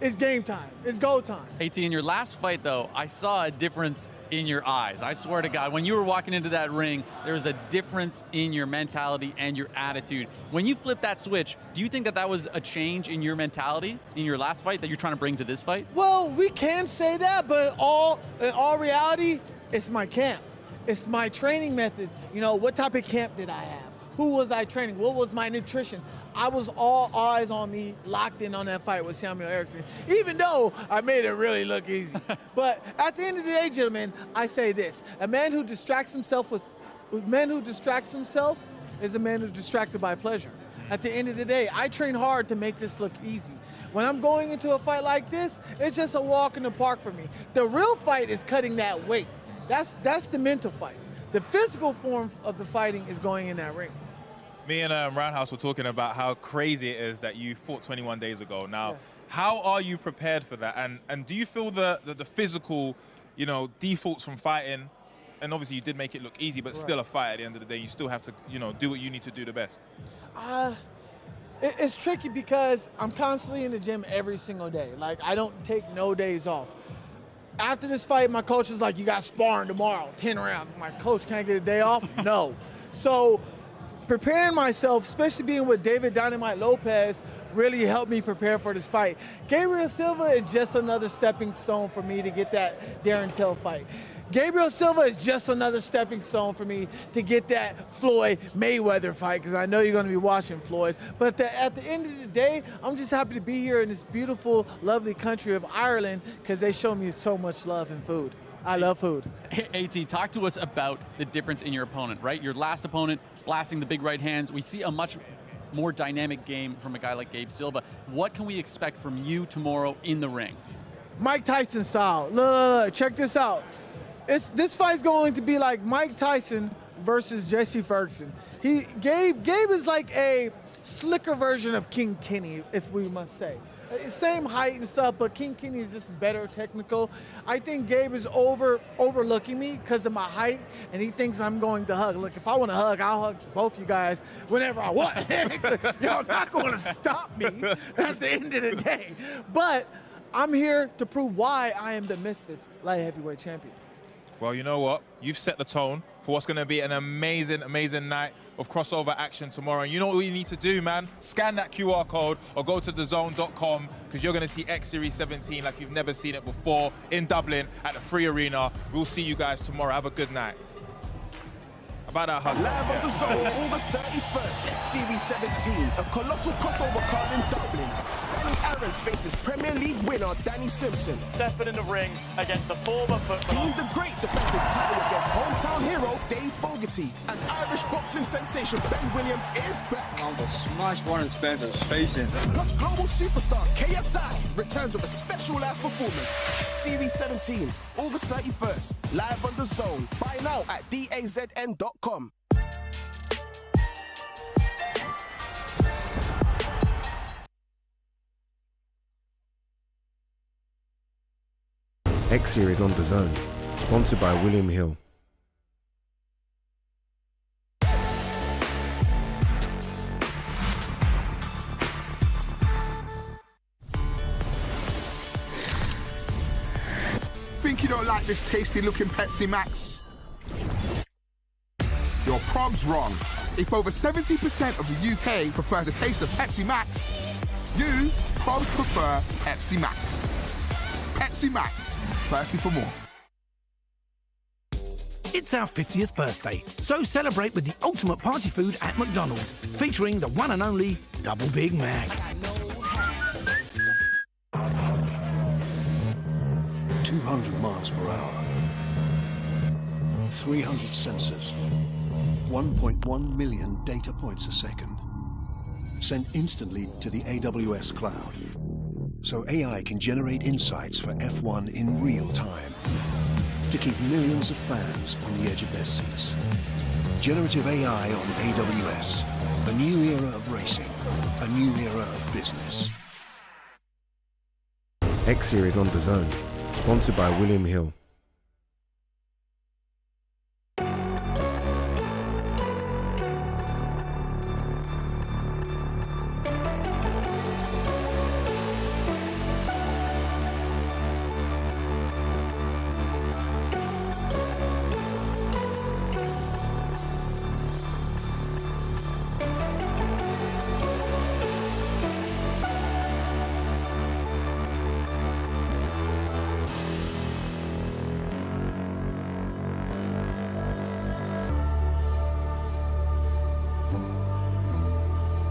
it's game time. It's go time. AT, in your last fight, though, I saw a difference in your eyes. I swear to God, when you were walking into that ring, there was a difference in your mentality and your attitude. When you flipped that switch, do you think that was a change in your mentality in your last fight that you're trying to bring to this fight? Well, we can say that, but in all reality, it's my camp. It's my training methods. You know, what type of camp did I have? Who was I training? What was my nutrition? I was all eyes on me, locked in on that fight with Samuel Erickson, even though I made it really look easy. But at the end of the day, gentlemen, I say this. A man who distracts himself is a man who's distracted by pleasure. At the end of the day, I train hard to make this look easy. When I'm going into a fight like this, it's just a walk in the park for me. The real fight is cutting that weight. That's the mental fight. The physical form of the fighting is going in that ring. Me and Roundhouse were talking about how crazy it is that you fought 21 days ago. Now, how are you prepared for that? And do you feel the physical, you know, defaults from fighting? And obviously you did make it look easy, but still a fight at the end of the day. You still have to, you know, do what you need to do the best. It's tricky because I'm constantly in the gym every single day. Like, I don't take no days off. After this fight, my coach was like, you got sparring tomorrow, 10 rounds. I'm like, coach, can I get a day off? No. So preparing myself, especially being with David Dynamite Lopez, really helped me prepare for this fight. Gabriel Silva is just another stepping stone for me to get that Darren Till fight. Gabriel Silva is just another stepping stone for me to get that Floyd Mayweather fight, because I know you're going to be watching Floyd. But at the end of the day, I'm just happy to be here in this beautiful, lovely country of Ireland, because they show me so much love and food. I love food. AT, talk to us about the difference in your opponent, right? Your last opponent, blasting the big right hands. We see a much more dynamic game from a guy like Gabe Silva. What can we expect from you tomorrow in the ring? Mike Tyson style. Look, check this out. This fight's going to be like Mike Tyson versus Jesse Ferguson. Gabe is like a slicker version of King Kenny, if we must say. Same height and stuff, but King Kenny is just better technical. I think Gabe is overlooking me because of my height, and he thinks I'm going to hug. Look, if I want to hug, I'll hug both you guys whenever I want. You're not going to stop me at the end of the day. But I'm here to prove why I am the Misfits light heavyweight champion. Well, you know what? You've set the tone for what's going to be an amazing, amazing night of crossover action tomorrow. And you know what you need to do, man? Scan that QR code or go to Dazn.com, because you're going to see X Series 17 like you've never seen it before in Dublin at the Free Arena. We'll see you guys tomorrow. Have a good night. About that hug. Live on the Zone, August 31st, X Series 17, a colossal crossover card in Dublin. Danny Aaron faces Premier League winner Danny Simpson. Stepping in the ring against the former footballer. Dean the Great defends his title against hometown hero Dave Fogarty. And Irish boxing sensation Ben Williams is back. I'm gonna smash Warren Spencer's face in. Plus global superstar KSI returns with a special live performance. Series 17, August 31st, live on the Zone. Buy now at dazn.com. X Series on Dazn, sponsored by William Hill. Think you don't like this tasty looking Pepsi Max? You're probs wrong. If over 70% of the UK prefer the taste of Pepsi Max, you probs prefer Pepsi Max. Pepsi Max, thirsty for more. It's our 50th birthday, so celebrate with the ultimate party food at McDonald's, featuring the one and only Double Big Mac. 200 miles per hour, 300 sensors, 1.1 million data points a second, sent instantly to the AWS cloud, so AI can generate insights for F1 in real time, to keep millions of fans on the edge of their seats. Generative AI on AWS, a new era of racing, a new era of business. X Series on Dazn, sponsored by William Hill.